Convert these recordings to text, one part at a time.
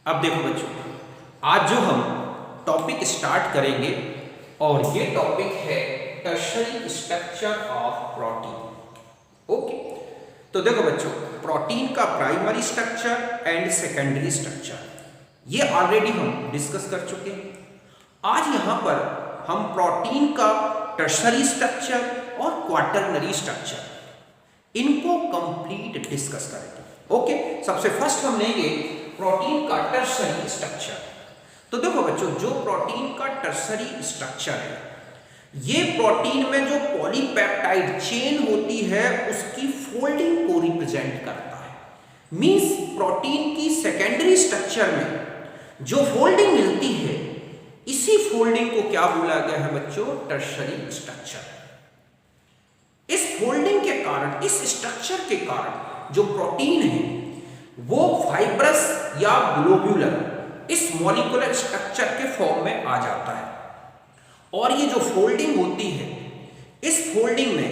अब देखो बच्चों, आज जो हम टॉपिक स्टार्ट करेंगे और ये टॉपिक है tertiary structure of protein. Okay, तो देखो बच्चों, प्रोटीन का primary structure and secondary structure ये ऑलरेडी हम डिस्कस कर चुके हैं। आज यहां पर हम प्रोटीन का टर्शरी स्ट्रक्चर और क्वाटरनरी स्ट्रक्चर इनको कंप्लीट डिस्कस करेंगे। ओके, सबसे फर्स्ट हम लेंगे प्रोटीन का टर्शरी स्ट्रक्चर। तो देखो बच्चों, जो प्रोटीन का टर्शरी स्ट्रक्चर है, ये प्रोटीन में जो पॉलीपेप्टाइड चेन होती है उसकी फोल्डिंग को रिप्रेजेंट करता है। मींस प्रोटीन की सेकेंडरी स्ट्रक्चर में जो फोल्डिंग मिलती है, इसी फोल्डिंग को क्या बोला गया है बच्चों? Tertiary structure. इस फोल्डिंग के कारण, इस स्ट्रक्चर के कारण जो प्रोटीन है वो फाइब्रस या ग्लोब्यूलर इस मॉलिक्यूलर स्ट्रक्चर के फॉर्म में आ जाता है। और ये जो फोल्डिंग होती है, इस फोल्डिंग में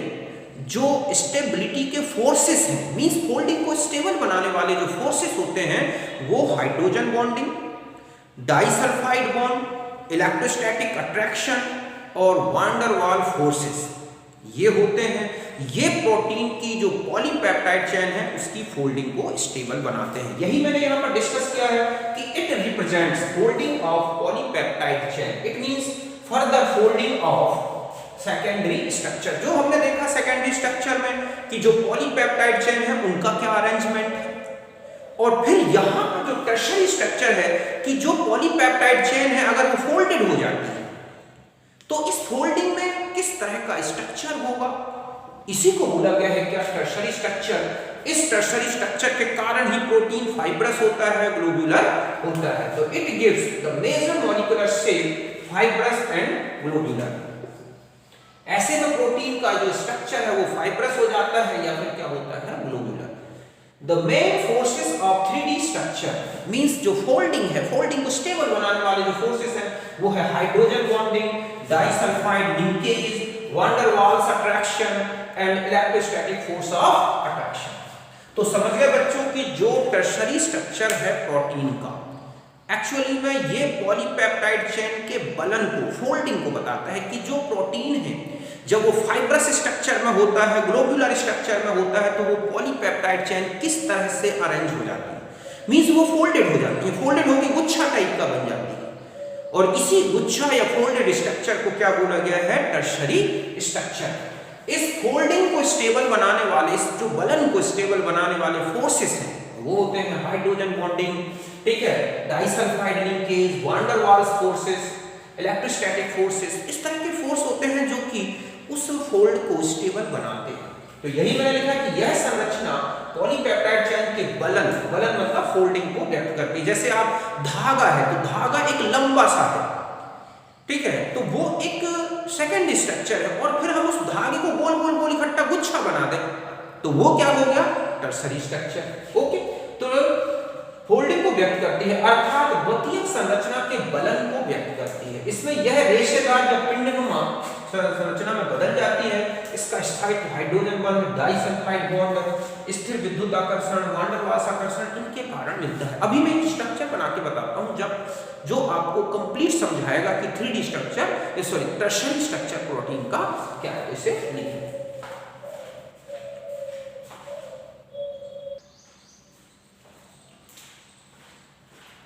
जो स्टेबिलिटी के फोर्सेस हैं, मींस फोल्डिंग को स्टेबल बनाने वाले जो फोर्सेस होते हैं, वो hydrogen bonding, disulphide bond, electrostatic attraction और वान डेर वाल फोर्सेस ये होते हैं। ये प्रोटीन की जो पॉलीपेप्टाइड चेन है उसकी फोल्डिंग को स्टेबल बनाते हैं। यही मैंने यहां पर डिस्कस किया है कि it represents folding of polypeptide chain. It means further folding of secondary structure. जो हमने देखा सेकेंडरी स्ट्रक्चर में कि जो पॉलीपेप्टाइड चेन है उनका क्या अरेंजमेंट है, और फिर यहां पर जो टर्शरी स्ट्रक्चर है कि जो पॉलीपेप्टाइड चेन है अगर वो फोल्डेड हो जाती है तो इस फोल्डिंग में किस तरह का स्ट्रक्चर होगा, इसी को बोला गया है क्या? Tertiary structure. इस टर्शरी स्ट्रक्चर के कारण ही प्रोटीन फाइब्रस होता है, ग्लोब्यूलर होता है। तो it gives the major molecular shape fibrous and globular. ऐसे में प्रोटीन का जो स्ट्रक्चर है वो फाइब्रस हो जाता है या फिर क्या होता है? Globular. The main forces of 3D structure means जो फोल्डिंग है, फोल्डिंग को स्टेबल बनाने वाले जो फोर्सेस हैं वो है hydrogen bonding, disulphide linkage, van der Waals attraction and electrostatic force of attraction. तो समझ गए बच्चों कि जो टर्शरी स्ट्रक्चर है प्रोटीन का, एक्चुअली में ये पॉलीपेप्टाइड चेन के बलन को, फोल्डिंग को बताता है कि जो प्रोटीन है जब वो फाइब्रस स्ट्रक्चर में होता है, ग्लोब्यूलर स्ट्रक्चर में होता है, तो वो पॉलीपेप्टाइड चेन किस तरह से अरेंज हो जाती है। मींस वो फोल्डेड हो जाती है, फोल्डेड होकर गुच्छा टाइप का बन जाती है। और इसी गुच्छा या फोल्डेड स्ट्रक्चर को क्या बोला गया है? Tertiary structure. इस फोल्डिंग को स्टेबल बनाने वाले, इस जो बलन को स्टेबल बनाने वाले फोर्सेस हैं वो होते हैं हाइड्रोजन बॉन्डिंग, ठीक है, disulphide linkage, van der Waals forces, electrostatic forces. इस तरह के फोर्स होते हैं जो कि उस फोल्ड को स्टेबल बनाते हैं। तो यही मैंने लिखा कि यह संरचना पॉलीपेप्टाइड चेन के बलन मतलब फोल्डिंग को व्यक्त करती है। जैसे आप धागा है तो धागा एक लंबा सा है, ठीक है, तो वो एक सेकेंडरी स्ट्रक्चर है, और फिर हम उस धागे को गोल गोल गोल इकट्ठा गुच्छा बना दें तो वो क्या हो गया? Tertiary structure. ओके, तो फोल्डिंग को व्यक्त करती है, अर्थात द्वितीयक संरचना के बलन को व्यक्त करती है। इसमें यह रेशेदार या पिंडनुमा संरचना में बदल जाती है। इसका स्थायित्व हाइड्रोजन बॉन्ड, डाइसल्फाइड बॉन्ड, स्थिर विद्युत आकर्षण, वान डेर वाल्स आकर्षण इनके कारण मिलता है। अभी मैं एक स्ट्रक्चर बना के बताता हूं जब जो आपको कंप्लीट समझाएगा कि 3D structure, sorry tertiary structure protein का क्या है, इसे लिखें।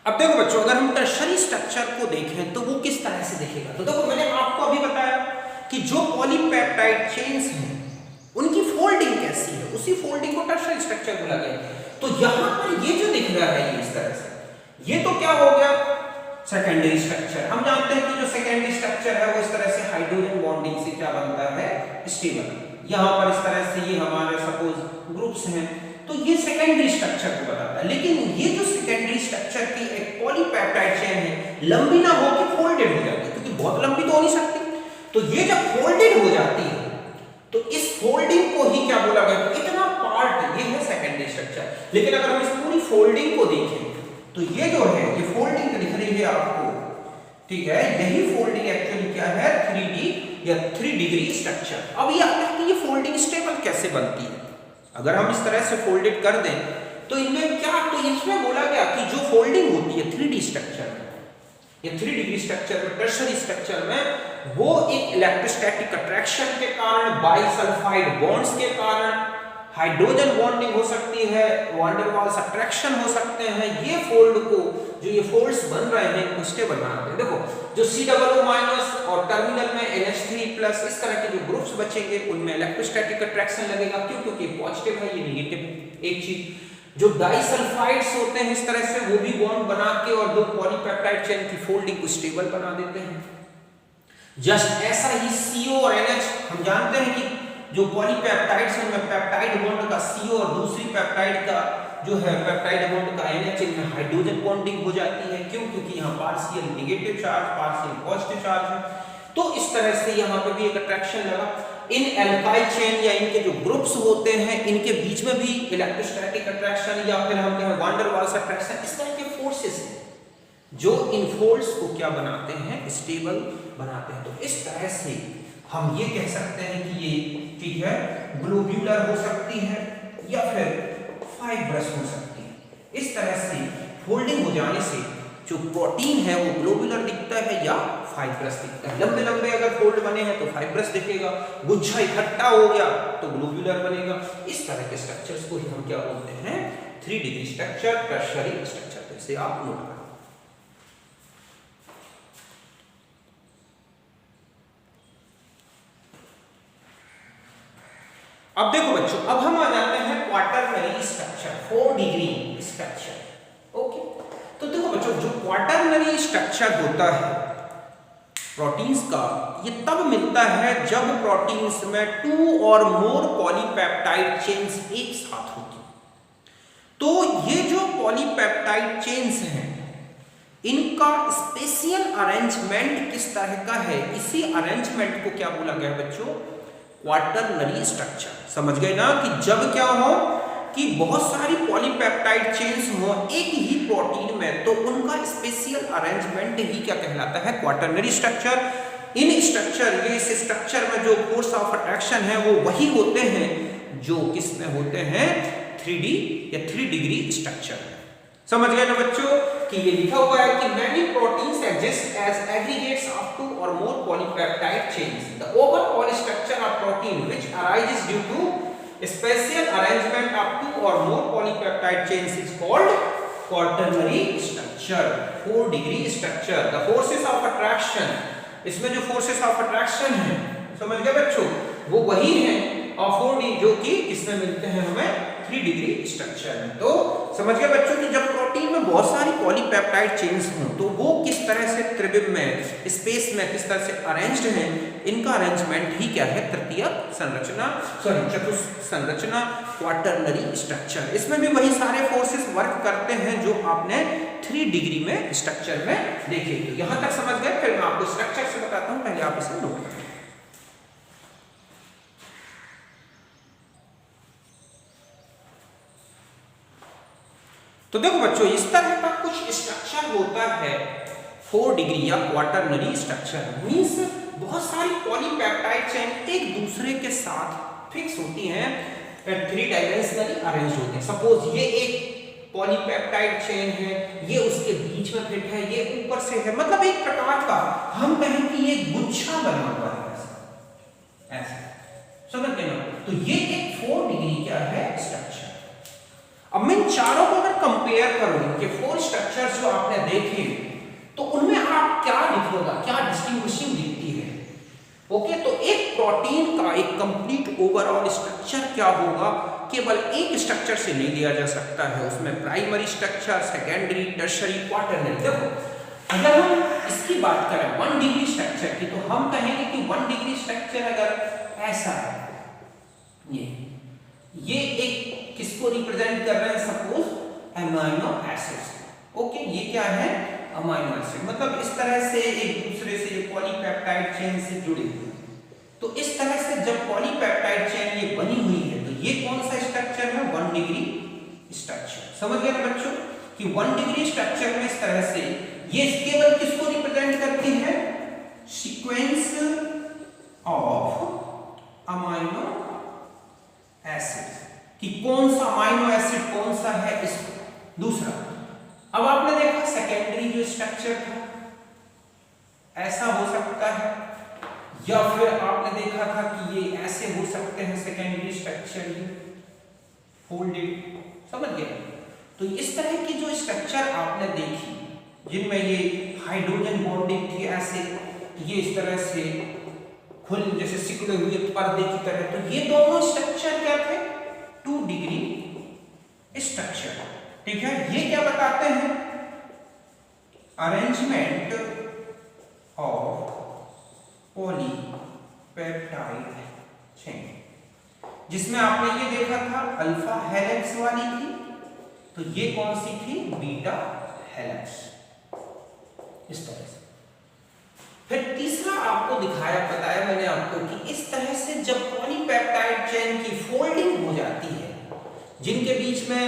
अब देखो बच्चों, अगर हम टर्शरी स्ट्रक्चर को देखें तो वो किस तरह से दिखेगा। तो देखो, मैंने आपको अभी बताया कि जो पॉलीपेप्टाइड चेन्स हैं उनकी फोल्डिंग कैसी है, उसी फोल्डिंग को टर्शरी स्ट्रक्चर बोला गया। तो यहां पर ये जो दिख रहा है ये इस तरह से, ये तो क्या हो गया? Secondary structure. हम जानते हैं कि जो सेकेंडरी स्ट्रक्चर है वो इस तरह से हाइड्रोजन बॉन्डिंग से क्या बनता है? स्टेबल। यहां पर इस तरह से ये हमारे सपोज ग्रुप्स हैं, तो ये सेकेंडरी स्ट्रक्चर को बताता है। लेकिन ये जो सेकेंडरी स्ट्रक्चर की एक पॉलीपेप्टाइड चेन है, लंबी ना होकर फोल्डेड हो जाती है, क्योंकि बहुत लंबी तो हो नहीं सकती। तो ये जब फोल्डेड हो जाती है तो इस फोल्डिंग को ही क्या बोला गया? इतना पार्ट ये है सेकेंडरी स्ट्रक्चर। लेकिन अगर हम इस पूरी फोल्डिंग को देखें तो ये जो है, ये फोल्डिंग दिख रही है आपको, ठीक है, यही फोल्डिंग एक्चुअली क्या है? 3D या 3 डिग्री स्ट्रक्चर। अब ये आता है कि ये फोल्डिंग स्टेबल कैसे बनती है। अगर हम इस तरह से फोल्डेड कर दें तो इनमें क्या, तो इसमें बोला गया कि जो फोल्डिंग होती है 3D स्ट्रक्चर में, ये 3 डिग्री स्ट्रक्चर में, टर्शरी स्ट्रक्चर में, वो एक इलेक्ट्रोस्टैटिक अट्रैक्शन के कारण, बाइसल्फाइड बॉन्ड्स के कारण, हाइड्रोजन बॉन्डिंग हो सकती है, वान डेर वाल्स अट्रैक्शन हो सकते हैं, ये फोल्ड को, जो ये फोल्ड्स बन रहे हैं इनको स्टेबल बनाते हैं। देखो जो COO- और टर्मिनल में NH3+, इस तरह के जो ग्रुप्स बचेंगे उनमें इलेक्ट्रोस्टैटिक अट्रैक्शन लगेगा, क्यों, क्योंकि पॉजिटिव है, ये नेगेटिव। एक चीज जो डाइसल्फाइड्स होते हैं इस तरह से, वो भी बॉन्ड बना के और दो पॉलीपेप्टाइड चेन की फोल्डिंग को स्टेबल बना देते हैं। जस्ट ऐसा ही CO और NH, हम जानते हैं कि जो पॉलीपेप्टाइड्स हैं उनमें पेप्टाइड बॉन्ड का CO और दूसरी पेप्टाइड का जो है पेप्टाइड बॉन्ड का NH, इनमें हाइड्रोजन बॉन्डिंग हो जाती है, क्यों, क्योंकि यहाँ partial negative charge, partial positive charge है। तो इस तरह से यहाँ पे भी एक अट्रैक्शन लगा। इन एल्काइल चेन या इनके जो ग्रुप्स होते हैं इनके बीच में भी इलेक्ट्रोस्टैटिक अट्रैक्शन या फिर हम कहें वान डेर वाल्स अट्रैक्शन, इस तरह के फोर्सेस हैं जो इन फोल्ड्स को क्या बनाते हैं, स्टेबल बनाते हैं। तो इस तरह से हम ये कह सकते हैं कि ये ठीक है ग्लोब्यूलर हो सकती है या फिर फाइब्रस हो सकती है। इस तरह से फोल्डिंग हो जाने से जो प्रोटीन है वो ग्लोब्यूलर दिखता है या फाइब्रस दिखता है। लंबे लंबे अगर फोल्ड बने हैं तो फाइब्रस दिखेगा, गुच्छा इकट्ठा हो गया तो ग्लोब्यूलर बनेगा। इस तरह के स्ट्रक्चर्स को ही हम क्या बोलते हैं, 3 डिग्री स्ट्रक्चर, टर्शरी स्ट्रक्चर। तो इसे आप नोट करें। अब देखो बच्चों, अब हम आ जाते हैं quaternary structure, 4 degree structure. Okay, तो देखो बच्चों, जो क्वाटरनरी स्ट्रक्चर होता है प्रोटीन्स का, ये तब मिलता है जब प्रोटीन्स में 2 और मोर पॉलीपेप्टाइड चेन्स एक साथ होती। तो ये जो पॉलीपेप्टाइड चेन्स हैं इनका स्पेशियल अरेंजमेंट किस तरह का है, इसी अरेंजमेंट को क्या बोला गया बच्चों, क्वाटरनरी स्ट्रक्चर। समझ गए ना कि जब क्या हो कि बहुत सारी पॉलीपेप्टाइड चेन्स हो एक ही प्रोटीन में, तो उनका स्पेशियल अरेंजमेंट ही क्या कहलाता है, क्वाटरनरी स्ट्रक्चर। इन स्ट्रक्चर, ये इस स्ट्रक्चर में जो फोर्स ऑफ अट्रैक्शन है वो वही होते हैं जो किस में होते हैं, 3D या 3 डिग्री स्ट्रक्चर। समझ गए ना बच्चों कि ये लिखा हुआ है कि many proteins exist as aggregates of 2 or more polypeptide chains. The overall structure of protein which arises due to special arrangement of 2 or more polypeptide chains is called quaternary structure, 4 degree structure. The forces of attraction, इसमें जो forces of attraction है, समझ गए बच्चों, वो वही है और 4D जो कि किसमें मिलते हैं हमें, 3 डिग्री स्ट्रक्चर में। तो समझ गए बच्चों कि जब प्रोटीन में बहुत सारी पॉलीपेप्टाइड चेन्स हों तो वो किस तरह से त्रिविम में, स्पेस में किस तरह से अरेंज्ड हैं, इनका अरेंजमेंट ही क्या है, तृतीयक संरचना, चतुष्क संरचना, क्वाटरनरी स्ट्रक्चर। इसमें भी वही सारे फोर्सेस वर्क करते हैं जो आपने 3 डिग्री में स्ट्रक्चर में देखे। तो यहां तक समझ गए, फिर मैं आपको स्ट्रक्चर से बताता हूं, पहले आप इसे नोट करें। तो देखो बच्चों, इस तरह का कुछ स्ट्रक्चर होता है 4 डिग्री या क्वाटरनरी स्ट्रक्चर। मींस बहुत सारी पॉलीपेप्टाइड चेन एक दूसरे के साथ फिक्स होती हैं, 3 डायमेंशनली अरेंज होते हैं। सपोज ये एक पॉलीपेप्टाइड चेन है, ये उसके बीच में फिट है, ये ऊपर से है, मतलब एक प्रकार का हम कहें कि ये गुच्छा बना हुआ है ऐसा, समझ गए ना। तो ये एक 4 डिग्री क्या है स्ट्रक्चर। अब मैं इन चारों को अगर कंपेयर करूं, कि 4 स्ट्रक्चर्स जो आपने देखे, तो उनमें आप क्या दिखेगा, क्या डिस्टिंग्विशिंग दिखती है। ओके, तो एक प्रोटीन का एक कंप्लीट ओवरऑल स्ट्रक्चर क्या होगा, केवल एक स्ट्रक्चर से नहीं लिया जा सकता है। उसमें primary structure, secondary, tertiary, quaternary. देखो अगर हम इसकी बात करें 1 डिग्री स्ट्रक्चर की, तो हम कहेंगे कि 1 डिग्री स्ट्रक्चर अगर ऐसा है, ये एक किसको रिप्रेजेंट कर रहे हैं, सपोज अमीनो एसिड्स। ओके, ये क्या है, अमीनो एसिड, मतलब इस तरह से एक दूसरे से ये पॉलीपेप्टाइड चेन से जुड़े हुए हैं। तो इस तरह से जब पॉलीपेप्टाइड चेन ये बनी हुई है, तो ये कौन सा स्ट्रक्चर है, 1 डिग्री स्ट्रक्चर। समझ गए ना बच्चों कि 1 डिग्री स्ट्रक्चर में इस तरह से ये केवल किसको रिप्रेजेंट करती है, सीक्वेंस ऑफ अमीनो एसिड, कि कौन सा अमीनो एसिड कौन सा है, दूसरा, अब आपने देखा सेकेंडरी जो स्ट्रक्चर था ऐसा हो सकता है, या फिर आपने देखा था कि ये ऐसे हो सकते हैं सेकेंडरी स्ट्रक्चर, ये फोल्डेड, समझ गए। तो इस तरह की जो स्ट्रक्चर आपने देखी जिनमें ये हाइड्रोजन बॉन्डिंग थी ऐसे, ये इस तरह से खुल जैसे सिकुड़े हुए पर्दे की तरह, तो ये दोनों स्ट्रक्चर क्या थे, 2 डिग्री स्ट्रक्चर, ठीक है। ये क्या बताते हैं, अरेंजमेंट ऑफ पॉलीपेप्टाइड चेन, जिसमें आपने ये देखा था अल्फा हेलिक्स वाली थी, तो ये कौन सी थी, बीटा हेलिक्स, इस तरह से। फिर तीसरा आपको दिखाया, बताया मैंने आपको कि इस तरह से जब पॉलीपेप्टाइड चेन की फोल्डिंग हो जाती है, जिनके बीच में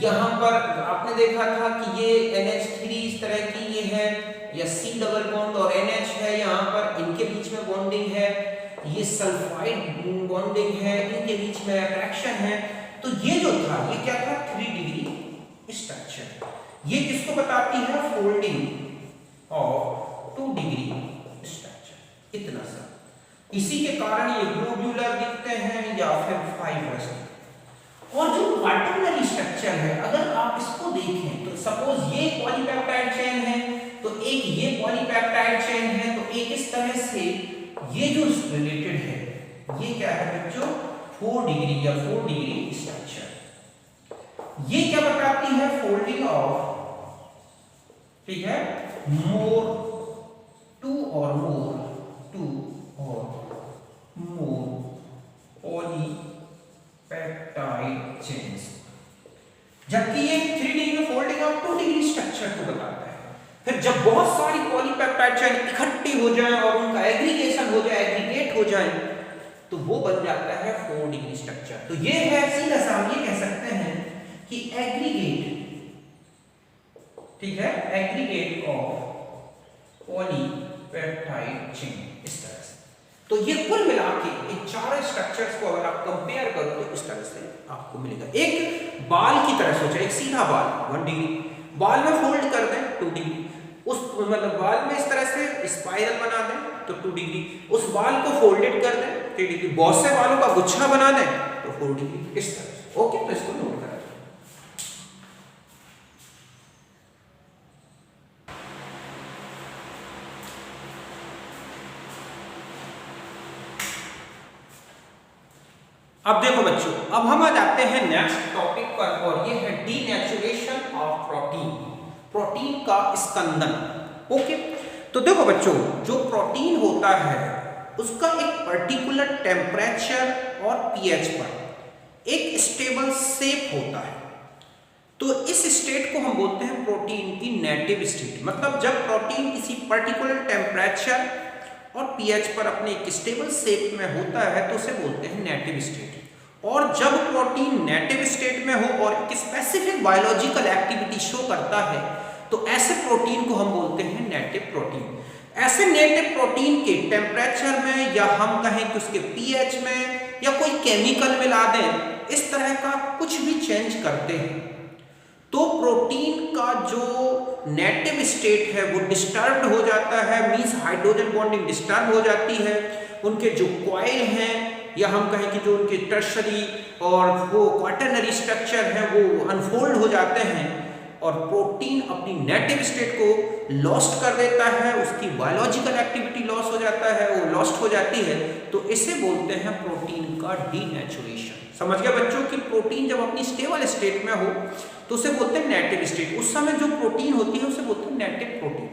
यहां पर आपने देखा था कि ये NH3 इस तरह की ये है, या C डबल बॉन्ड और NH है, यहां पर इनके बीच में बॉन्डिंग है, ये सल्फाइड बॉन्डिंग है, इनके बीच में अट्रैक्शन है, तो ये जो था ये क्या था, 3 डिग्री स्ट्रक्चर। ये किसको बताती है, फोल्डिंग ऑफ 2 डिग्री स्ट्रक्चर, इतना सा। इसी के कारण ये ग्लोब्यूलर दिखते हैं या फिर फाइब्रस। और जो क्वाटरनरी स्ट्रक्चर है, अगर आप इसको देखें तो सपोज ये पॉलीपेप्टाइड चेन है, तो एक ये पॉलीपेप्टाइड चेन है, तो एक इस तरह से ये जो रिलेटेड है, ये क्या है बच्चों, 4 डिग्री या 4 डिग्री स्ट्रक्चर। ये क्या बताती है, फोल्डिंग ऑफ, ठीक है, मोर 2 और मोर पॉलीपेप्टाइड चेन्स, जबकि ये 3 डिग्री में फोल्डिंग ऑफ 2 डिग्री स्ट्रक्चर को बताता है। फिर जब बहुत सारी पॉलीपेप्टाइड चेन इकट्ठी हो जाएं और उनका एग्रीगेशन हो जाए, एग्रीगेट हो जाए, तो वो बन जाता है 4 डिग्री स्ट्रक्चर। तो ये है सीधा सा हम ये कह सकते हैं कि एग्रीगेट, ठीक है, एग्रीगेट ऑफ पॉलीपेप्टाइड चेन, इस तरह से। तो ये कुल मिला के इन चारों स्ट्रक्चर्स को अगर आप कंपेयर करो तो इस तरह से आपको मिलेगा। एक बाल की तरह सोचा, एक सीधा बाल 1 डिग्री, बाल में फोल्ड कर दें 2 डिग्री, उस मतलब बाल में इस तरह से स्पाइरल बना दें तो 2 डिग्री, उस बाल को फोल्डेड कर दें 3 डिग्री, बहुत से बालों का गुच्छा बना दें तो 4 डिग्री, इस तरह से। ओके, तो इसको नोट करें। अब देखो बच्चों, अब हम आ जाते हैं नेक्स्ट टॉपिक पर, और ये है डीनेचुरेशन ऑफ प्रोटीन, प्रोटीन का स्कंदन। ओके, तो देखो बच्चों, जो प्रोटीन होता है उसका एक पर्टिकुलर टेम्परेचर और पीएच पर एक स्टेबल शेप होता है। तो इस स्टेट को हम बोलते हैं प्रोटीन की नेटिव स्टेट। मतलब जब प्रोटीन किसी पर्टिकुलर टेम्परेचर और पीएच पर अपने एक स्टेबल शेप में होता है तो उसे बोलते हैं नेटिव स्टेट। और जब प्रोटीन नेटिव स्टेट में हो और एक स्पेसिफिक बायोलॉजिकल एक्टिविटी शो करता है तो ऐसे प्रोटीन को हम बोलते हैं नेटिव प्रोटीन। ऐसे नेटिव प्रोटीन के टेम्परेचर में या हम कहें कि उसके पीएच में या कोई केमिकल मिला दें, इस तरह का कुछ भी चेंज करते हैं तो प्रोटीन का जो नेटिव स्टेट है वो डिस्टर्ब हो जाता है, मींस हाइड्रोजन बॉन्डिंग डिस्टर्ब हो जाती है, उनके जो कॉइल हैं या हम कहें कि जो उनके टर्शरी और वो क्वाटरनरी स्ट्रक्चर हैं वो अनफोल्ड हो जाते हैं और प्रोटीन अपनी नेटिव स्टेट को लॉस्ट कर देता है, उसकी बायोलॉजिकल एक्टिविटी लॉस हो जाता है, वो लॉस्ट हो जाती है, तो इसे बोलते हैं प्रोटीन का डीनेचुरेशन। समझ गया बच्चों कि प्रोटीन जब अपनी स्टेबल स्टेट में हो तो उसे बोलते हैं नेटिव स्टेट। उस समय जो प्रोटीन होती है उसे बोलते हैं नेटिव प्रोटीन।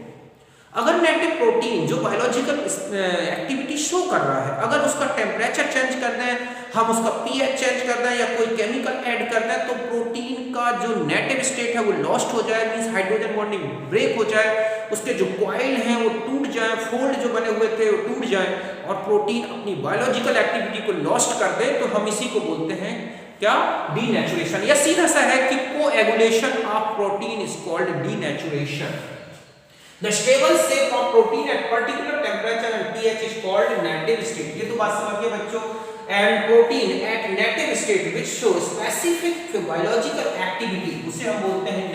अगर नेटिव प्रोटीन जो बायोलॉजिकल एक्टिविटी शो कर रहा है, अगर उसका टेम्परेचर चेंज कर दें, हम उसका पीएच चेंज कर दें या कोई केमिकल ऐड कर दें तो प्रोटीन का जो नेटिव स्टेट है वो लॉस्ट हो जाए, मींस हाइड्रोजन बॉन्डिंग ब्रेक हो जाए, उसके जो कॉइल हैं वो टूट जाए, फोल्ड जो बने हुए थे वो टूट जाए और प्रोटीन अपनी बायोलॉजिकल एक्टिविटी को लॉस्ट कर दे, तो हम इसी को बोलते हैं क्या, डीनेचुरेशन। या सीधा सा है कि coagulation of protein is called denaturation. The stable shape of protein at particular temperature and pH is called native state। ये तो बात समझ गए बच्चों। And protein at native state which shows specific biological activity उसे हम बोलते हैं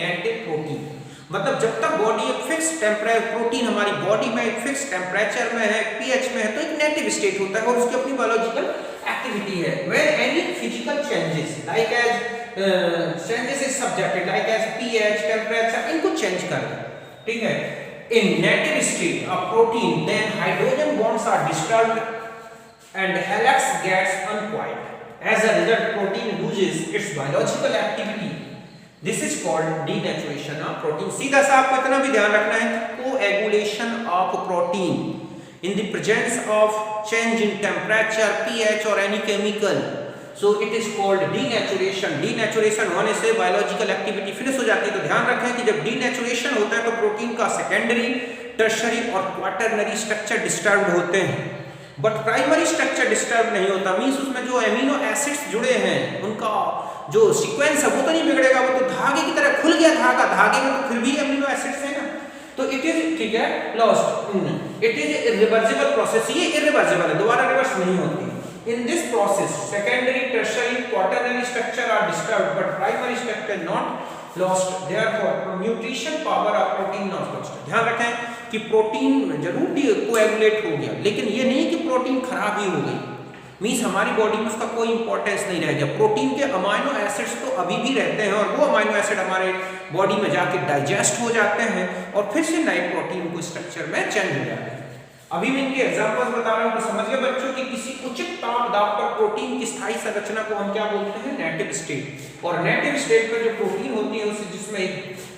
प्रोटीन। मतलब जब तक बॉडी एक फिक्स टेम्परेचर, प्रोटीन हमारी बॉडी में एक फिक्स टेम्परेचर में है, पीएच में है, तो एक नेटिव स्टेट होता है और उसकी अपनी बायोलॉजिकल एक्टिविटी है। When any physical changes like as changes is subjected like as pH, temperature, इनको चेंज कर दें, ठीक है। In native state of protein then hydrogen bonds are disturbed and helix gets uncoiled. As a result, protein loses its biological activity. This is called denaturation of protein. सीधा सा आपको इतना भी ध्यान रखना है कि coagulation of protein in the presence of change in temperature, pH or any chemical. So it is called denaturation. Denaturation होने से biological activity फिनिश हो जाती है। तो ध्यान रखें कि जब denaturation होता है तो प्रोटीन का सेकेंडरी, टर्शरी और क्वाटरनरी स्ट्रक्चर डिस्टर्ब होते हैं, बट प्राइमरी स्ट्रक्चर डिस्टर्ब नहीं होता। मींस उसमें जो एमिनो एसिड्स जुड़े हैं उनका जो सीक्वेंस है वो तो नहीं बिगड़ेगा, वो तो धागे की तरह खुल गया धागा, धागे में तो फिर भी एमिनो एसिड्स है ना, तो इट इज, ठीक है, lost. It is irreversible process. ये इरिवर्सिबल है, दोबारा रिवर्स नहीं होती। In this process secondary, tertiary, quaternary structure are disturbed but primary structure not lost, therefore nutrition power of protein not lost। ध्यान रखें कि प्रोटीन जरूर कोएगुलेट हो गया, लेकिन ये नहीं कि प्रोटीन खराब ही हो गई। मींस हमारी बॉडी में उसका कोई इंपॉर्टेंस नहीं रह गया। प्रोटीन के अमाइनो एसिड्स तो अभी भी रहते हैं और वो अमाइनो एसिड हमारे बॉडी में जाके डाइजेस्ट हो जाते हैं और फिर से नए प्रोटीन को स्ट्रक्चर में चेंज हो जाते हैं। अभी मैं इनके एग्जांपल्स बता रहा हूं तो समझ गए बच्चों कि किसी उचित ताप दाब पर प्रोटीन की स्थायी संरचना को हम क्या बोलते हैं, नेटिव स्टेट। और नेटिव स्टेट पर जो प्रोटीन होती है उससे जिसमें एक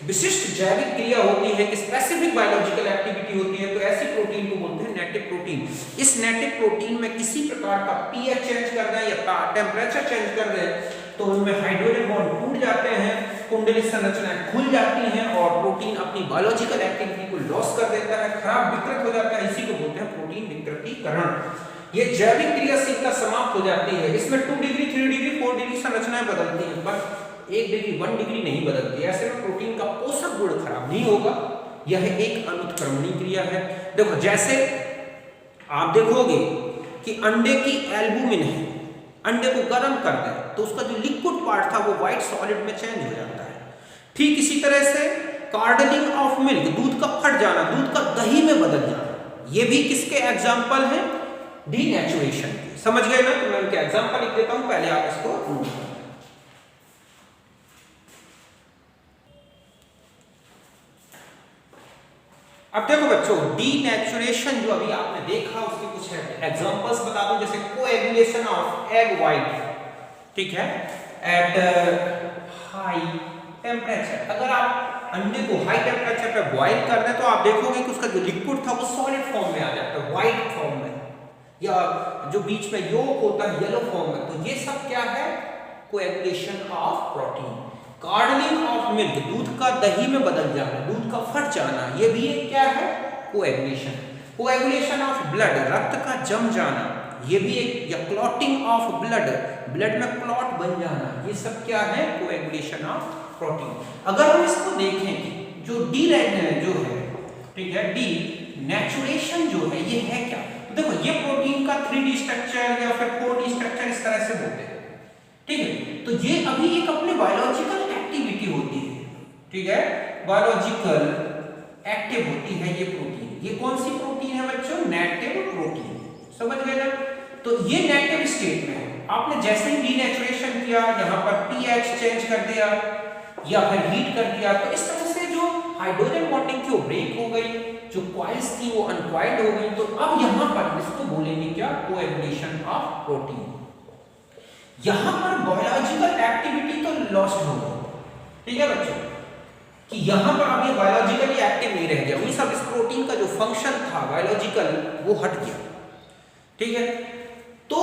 विशिष्ट जैविक क्रिया होती है, कि स्पेसिफिक बायोलॉजिकल एक्टिविटी होती है, तो ऐसी प्रोटीन को बोलते हैं नेटिव प्रोटीन। इस नेटिव प्रोटीन में किसी प्रकार का पीएच चेंज कर दें या टेम्परेचर चेंज कर दें तो उनमें हाइड्रोजन बॉन्ड टूट जाते हैं, कुंडली संरचनाएं खुल जाती हैं और प्रोटीन अपनी बायोलॉजिकल एक्टिविटी को लॉस कर देता है, खराब विकृत हो जाता है। इसी को बोलते हैं प्रोटीन विकृतीकरण। ये जैविक क्रियाशीलता समाप्त हो जाती है। इसमें 2 डिग्री, 3 डिग्री, 4 डिग्री संरचनाएं बदलती हैं, बट 1 डिग्री, 1 डिग्री नहीं बदलती। ऐसे में प्रोटीन का पोषक गुण खराब नहीं होगा। यह एक अनुत्क्रमणीय क्रिया है। देखो, जैसे आप देखोगे कि अंडे की एल्बुमिन है, अंडे को गर्म कर दें तो उसका जो लिक्विड पार्ट था वो व्हाइट सॉलिड में चेंज हो जाता है। ठीक इसी तरह से कार्डलिंग ऑफ मिल्क, दूध का फट जाना, दूध का दही में बदल जाना, ये भी किसके एग्जाम्पल हैं, डीनेचुरेशन के। समझ गए ना? तो मैं उनके एग्जाम्पल लिख देता हूं, पहले आप इसको नोट करें। अब देखो बच्चों, डीनेचुरेशन जो अभी आपने देखा उसके कुछ एग्जांपल्स बता दूं, जैसे कोएगुलेशन ऑफ एग वाइट, ठीक है, एट हाई टेम्परेचर। अगर आप अंडे को हाई टेम्परेचर पे बॉईल कर दें तो आप देखोगे कि उसका जो लिक्विड था वो सॉलिड फॉर्म में आ जाता है, व्हाइट फॉर्म में, या जो बीच में योक होता है येलो फॉर्म में। तो ये सब क्या है, coagulation of protein. Curdling of milk, दूध का दही में बदल जाना, दूध का फट जाना, ये भी एक क्या है, कोएगुलेशन। कोएगुलेशन ऑफ ब्लड, रक्त का जम जाना, ये भी एक, या क्लॉटिंग ऑफ ब्लड, ब्लड में क्लॉट बन जाना, ये सब क्या है, कोएगुलेशन ऑफ प्रोटीन। अगर हम इसको देखें कि जो जो है, ठीक है, डीनेचुरेशन जो है ये है क्या, तो देखो ये प्रोटीन का 3D स्ट्रक्चर या फिर 4D स्ट्रक्चर इस तरह से होते हैं, ठीक है। तो ये अभी एक अपने बायोलॉजिकल एक्टिविटी होती है, ठीक है, बायोलॉजिकल एक्टिव होती है ये प्रोटीन। ये कौन सी प्रोटीन है बच्चों, नेटिव प्रोटीन। समझ गए ना? तो ये नेटिव स्टेट में है। आपने जैसे ही डीनेचुरेशन किया, यहाँ पर पीएच चेंज कर दिया या फिर हीट कर दिया, तो इस तरह से जो हाइड्रोजन बॉन्डिंग थी वो ब्रेक हो गई, जो कॉइल्स थी वो अनकॉइल्ड हो गई। तो अब यहाँ पर इसको बोलेंगे क्या, कोएगुलेशन ऑफ प्रोटीन। यहां पर बायोलॉजिकल एक्टिविटी तो लॉस्ट हो गई, ठीक है बच्चों, कि यहां पर अब ये बायोलॉजिकली एक्टिव नहीं रह गया, मींस अब इस प्रोटीन का जो फंक्शन था बायोलॉजिकल वो हट गया, ठीक है। तो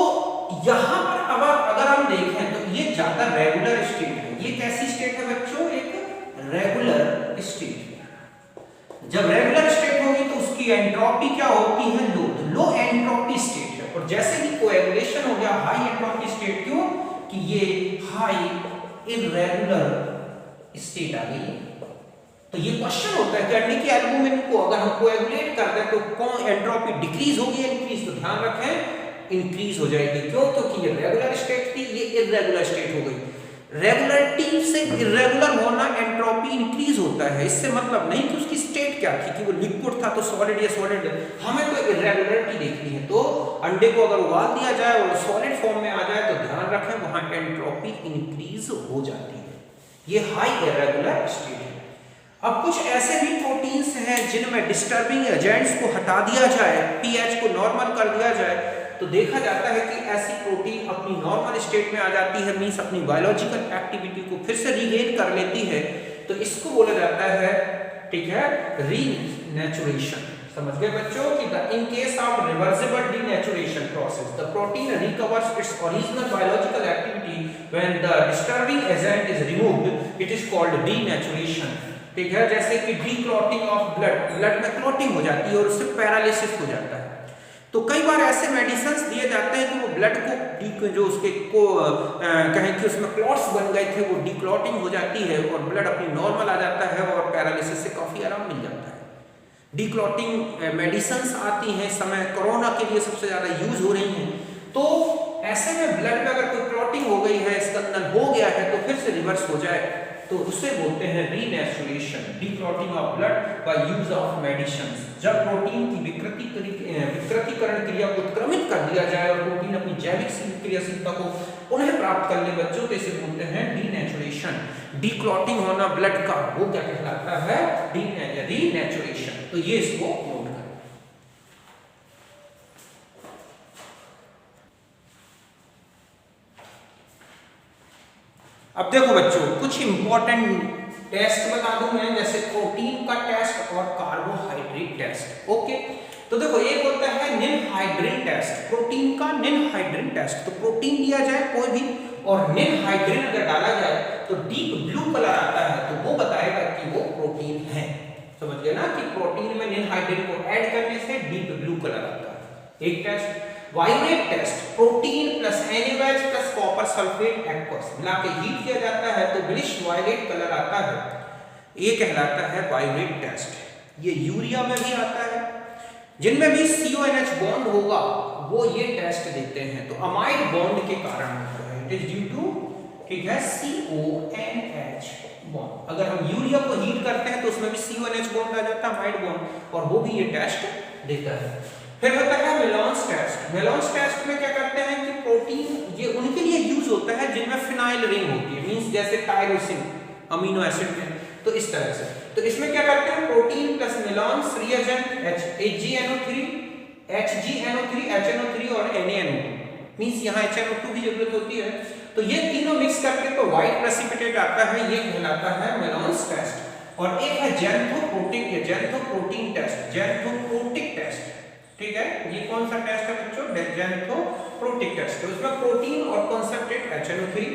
यहां पर अब अगर हम देखें तो ये ज्यादा रेगुलर स्टेट है। ये कैसी स्टेट है बच्चों, एक रेगुलर स्टेट। जब रेगुलर स्टेट होगी तो उसकी एंट्रोपी क्या होती है, लो एंट्रोपी स्टेट है। और जैसे ही कोएगुलेशन हो गया हाई एंट्रोपी स्टेट, क्यों कि ये हाई इररेगुलर स्टेट आ गई। तो ये क्वेश्चन होता है कि अंडे की एल्बुमिन को अगर हम कोएगुलेट कर दें तो कौन एंट्रोपी डिक्रीज होगी या इंक्रीज, तो ध्यान रखें इंक्रीज हो जाएगी। क्यों, क्योंकि ये रेगुलर स्टेट थी, ये इररेगुलर स्टेट हो गई। रेगुलरिटी से इररेगुलर होना एंट्रोपी इंक्रीज होता है, इससे मतलब नहीं कि उसकी स्टेट क्या थी, कि वो लिक्विड था तो सॉलिड या सॉलिड, हमें तो इरेगुलरिटी देखनी है। तो अंडे को अगर उबाल दिया जाए और सॉलिड फॉर्म में आ जाए तो ध्यान रखें वहां एंट्रोपी इंक्रीज हो जाती है, ये हाई इरेगुलर स्टेट है। अब कुछ ऐसे भी प्रोटीन्स हैं जिनमें डिस्टर्बिंग एजेंट्स को हटा दिया जाए, पीएच को नॉर्मल कर दिया जाए, तो देखा जाता है कि ऐसी प्रोटीन अपनी नॉर्मल स्टेट में आ जाती है, मींस अपनी बायोलॉजिकल एक्टिविटी को फिर से रीगेन कर लेती है। तो इसको बोला जाता है, ठीक है, रीनेचुरेशन। समझ गए बच्चों कि in case of reversible denaturation process the protein recovers its original biological activity when the disturbing agent is removed, it is called denaturation. ठीक है, जैसे कि डीक्लॉटिंग ऑफ ब्लड, ब्लड में क्लॉटिंग हो जाती है और उससे पैरालिसिस हो जाता है। तो कई बार ऐसे मेडिसिन दिए जाते हैं कि वो ब्लड को जो उसके को कहें कि उसमें क्लॉट्स बन गए थे वो डीक्लॉटिंग हो जाती है और ब्लड अपनी नॉर्मल आ जाता है और पैरालिसिस से काफ़ी आराम मिल जाता है। डीक्लॉटिंग मेडिसिन आती हैं, समय कोरोना के लिए सबसे ज़्यादा यूज हो रही हैं। तो ऐसे में ब्लड में अगर कोई क्लॉटिंग हो गई है, स्कंदन हो गया है, तो फिर से रिवर्स हो जाए तो उसे बोलते हैं renaturation, declotting of blood by use of medicine. जब प्रोटीन की विकृतीकरण क्रिया को उत्क्रमित कर दिया जाए और प्रोटीन अपनी जैविक क्रियाशीलता को पुनः प्राप्त कर ले बच्चों, तो इसे बोलते हैं डीनेचुरेशन। डीक्लॉटिंग होना ब्लड का वो क्या कहलाता है, रीनेचुरेशन। तो ये इसको नोट करें। अब देखो बच्चों कुछ इंपॉर्टेंट टेस्ट बता दूं मैं, जैसे प्रोटीन का टेस्ट और कार्बोहाइड्रेट टेस्ट। ओके, तो देखो एक होता है निनहाइड्रिन टेस्ट, प्रोटीन का निनहाइड्रिन टेस्ट। तो प्रोटीन दिया जाए कोई भी और निनहाइड्रिन अगर डाला जाए तो डीप ब्लू कलर आता है, तो वो बताएगा कि वो प्रोटीन है। समझ गए ना कि प्रोटीन में निनहाइड्रिन को ऐड करने से डीप ब्लू कलर आता है। एक test violet test, protein plus NaOH plus copper sulphate aqueous मिला के हीट किया जाता है तो ब्लिश वायलेट कलर आता है, ये कहलाता है वायोलेट टेस्ट। ये यूरिया में भी आता है, जिनमें भी CONH बॉन्ड होगा वो ये टेस्ट देते हैं। तो अमाइड बॉन्ड के कारण होता है, इट इज ड्यू टू, ठीक है, CONH बॉन्ड। अगर हम यूरिया को हीट करते हैं तो उसमें भी CONH बॉन्ड आ जाता है, अमाइड बॉन्ड, और वो भी ये टेस्ट देता है। फिर होता है मेलॉन्स टेस्ट। मेलॉन्स टेस्ट में क्या करते हैं कि प्रोटीन ये उनके लिए यूज होता है जिनमें फिनाइल रिंग होती है, मींस जैसे टायरोसिन अमीनो एसिड में, तो इस तरह से। तो इसमें क्या करते हैं, protein plus मेलॉन्स reagent HgNO3 HNO3 और NaNO2, मींस यहाँ HNO2 की जरूरत होती है। तो ये तीनों मिक्स करके तो व्हाइट प्रेसिपिटेट आता है, ये कहलाता है मेलॉन्स टेस्ट। और एक है जेंथोप्रोटीन टेस्ट, जेंथोप्रोटिक टेस्ट। ठीक है, ये कौन सा टेस्ट है बच्चों, जेंथोप्रोटिक टेस्ट। तो इसमें प्रोटीन और कंसंट्रेट HNO3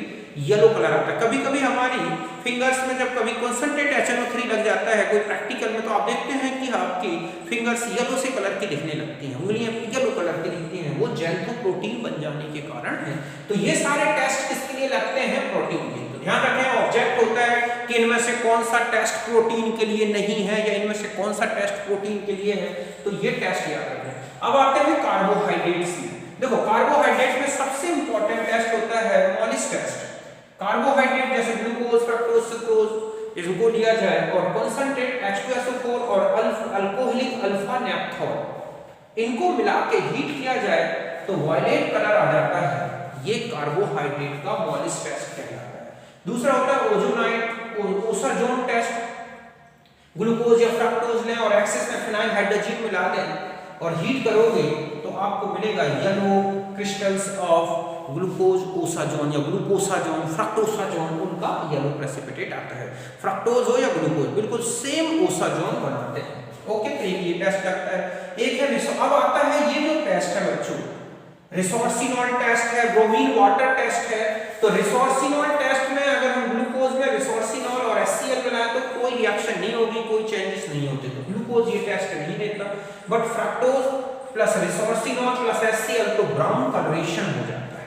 येलो कलर आता है। कभी कभी हमारी फिंगर्स में जब कभी कंसंट्रेट HNO3 लग जाता है कोई प्रैक्टिकल में, तो आप देखते हैं कि आपकी फिंगर्स येलो से कलर की दिखने लगती हैं, उंगलियां येलो कलर की दिखती हैं, वो जेंथोप्रोटीन बन जाने के कारण है। तो ये सारे टेस्ट किसके लिए लगते हैं, प्रोटीन के। तो ध्यान रखें ऑब्जेक्ट होता है कि इनमें से कौन सा टेस्ट प्रोटीन के लिए नहीं है या इनमें से कौन सा टेस्ट प्रोटीन के लिए है, तो ये टेस्ट याद रखें। अब आते हैं कार्बोहाइड्रेट्स में। देखो कार्बोहाइड्रेट्स में सबसे इंपॉर्टेंट टेस्ट होता है मॉलिस टेस्ट। कार्बोहाइड्रेट जैसे ग्लूकोज, फ्रक्टोज, सुक्रोज, इसको लिया जाए और कंसंट्रेट H2SO4 और अल्कोहलिक अल्फा नेप्थॉल, इनको मिला के हीट किया जाए तो वायलेट कलर आ जाता है, ये कार्बोहाइड्रेट का मॉलिस टेस्ट कहलाता है। दूसरा होता है ओजोनाइट ओसाजोन टेस्ट। ग्लूकोज या फ्रक्टोज लें और एक्सेस में फिनाइल हाइड्रोजन मिला दें और हीट करोगे तो आपको मिलेगा yellow crystals of glucose osazone या ग्लूकोसाजोन, फ्रक्टोसाजोन, उनका येलो प्रेसिपिटेट आता है। फ्रक्टोज हो या ग्लूकोज बिल्कुल सेम ओसाजोन बनाते हैं। ओके, तो ये टेस्ट लगता है। एक है अब आता है ये जो टेस्ट है बच्चों, रिसोर्सिनॉल टेस्ट है, ब्रोमीन वाटर टेस्ट है। तो रिसोर्सिनॉल टेस्ट में अगर हम ग्लूकोज में रिसोर्सिनॉल और HCl मिलाएं तो कोई रिएक्शन नहीं होगी, कोई चेंजेस नहीं होते, तो ग्लूकोज ये टेस्ट नहीं देता। But fructose plus resorcinol plus HCl तो ब्राउन कलरेशन हो जाता है।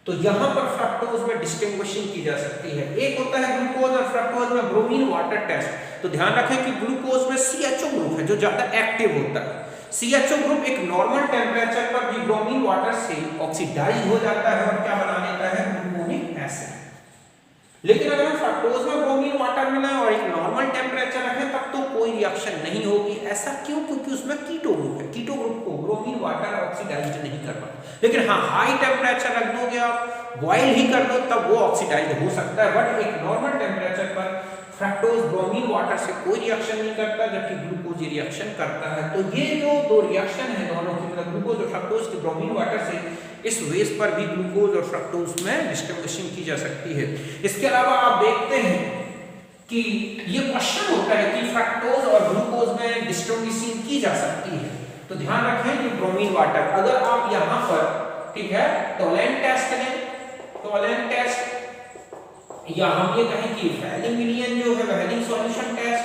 तो यहां पर फ्रक्टोज में डिस्टिंग्विशिंग की जा सकती है। एक होता है ग्लूकोज और फ्रक्टोज में ब्रोमीन वाटर टेस्ट। तो ध्यान रखें कि ग्लूकोज में CHO ग्रुप है जो ज्यादा एक्टिव होता है। CHO ग्रुप एक नॉर्मल टेम्परेचर पर भी ब्रोमीन वाटर से ऑक्सीडाइज हो जाता है और क्या बना लेता है, ग्लूकोनिक एसिड। लेकिन अगर हम फ्रक्टोज में ब्रोमीन वाटर मिलाएं और एक रिएक्शन नहीं होगी। ऐसा क्यों? क्योंकि उसमें कीटो ग्रुप है। कीटो ग्रुप को ब्रोमीन वाटर ऑक्सीडाइज नहीं कर पाता। लेकिन हाँ, हाई टेम्परेचर रख दोगे आप, बॉयल ही कर दो, तब वो ऑक्सीडाइज हो सकता है। बट एक नॉर्मल टेम्परेचर पर फ्रक्टोज ब्रोमीन वाटर से कोई रिएक्शन नहीं करता, जबकि ग्लूकोज ये रिएक्शन करता है। तो ये जो दो रिएक्शन है दोनों की, मतलब ग्लूकोज और फ्रक्टोज की ब्रोमीन वाटर से, इस वेस पर भी ग्लूकोज और फ्रक्टोज में डिस्टिंग्विशिंग की जा सकती है। इसके अलावा आप देखते हैं कि ये क्वेश्चन होता है कि फ्रक्टोज और ग्लूकोज में डिस्टिंग्विशिंग की जा सकती है। तो ध्यान रखें कि ब्रोमीन वाटर, अगर आप यहाँ पर, ठीक है, टोलेंट टेस्ट लें, टोलेंट टेस्ट, या हम ये कहें कि वेलिंग जो है वेलिंग सॉल्यूशन टेस्ट,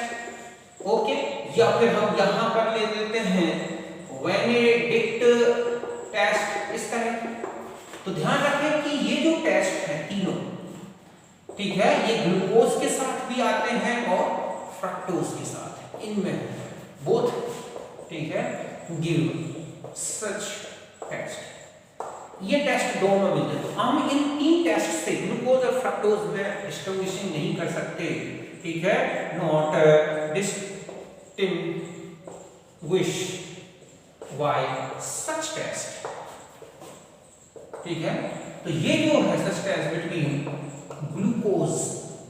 ओके, या फिर हम यहाँ पर ले लेते हैं वेनेडिक्ट टेस्ट, इस तरह। तो ध्यान रखें कि ये जो टेस्ट है तीनों, ठीक है, ये ग्लूकोज के साथ भी आते हैं और फ्रक्टोज के साथ, इनमें बोथ, ठीक है, गिव सच टेस्ट। ये टेस्ट दोनों मिलते हैं। तो हम इन तीन टेस्ट से ग्लूकोज और फ्रक्टोज में डिस्टिंग्विशिंग नहीं कर सकते, ठीक है, not distinguish by such test, ठीक है। तो ये जो है such test between glucose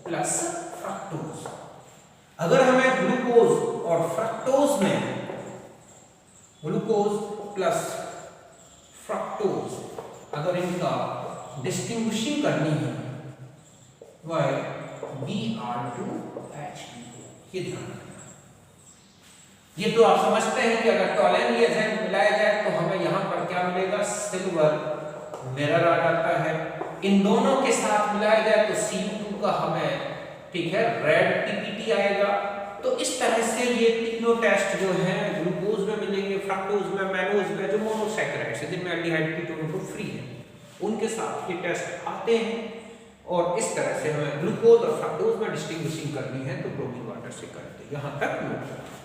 plus fructose, अगर हमें ग्लूकोज और फ्रक्टोज में, ग्लूकोज प्लस फ्रक्टोज, अगर इनका डिस्टिंग्विशिंग करनी है, वह Br2H2, ये ध्यान रखना। ये तो आप समझते हैं कि अगर टोलेन रिएजेंट मिलाया जाए तो हमें यहाँ पर क्या मिलेगा, सिल्वर मिरर आ जाता है। इन दोनों के साथ मिलाया जाए तो Cu2 का हमें, ठीक है, रेड PPT आएगा। तो इस तरह से ये तीनों टेस्ट जो हैं ग्लूकोज में मिलेंगे, फ्रक्टोज में, मैनोज में, जो मोनोसैकेराइड्स है जिनमें एल्डिहाइड कीटोन ग्रुप फ्री है, उनके साथ ये टेस्ट आते हैं। और इस तरह से हमें ग्लूकोज और फ्रक्टोज में डिस्टिंग्विशिंग करनी है तो ब्रोमीन वाटर से करते हैं। यहाँ तक नोट करें।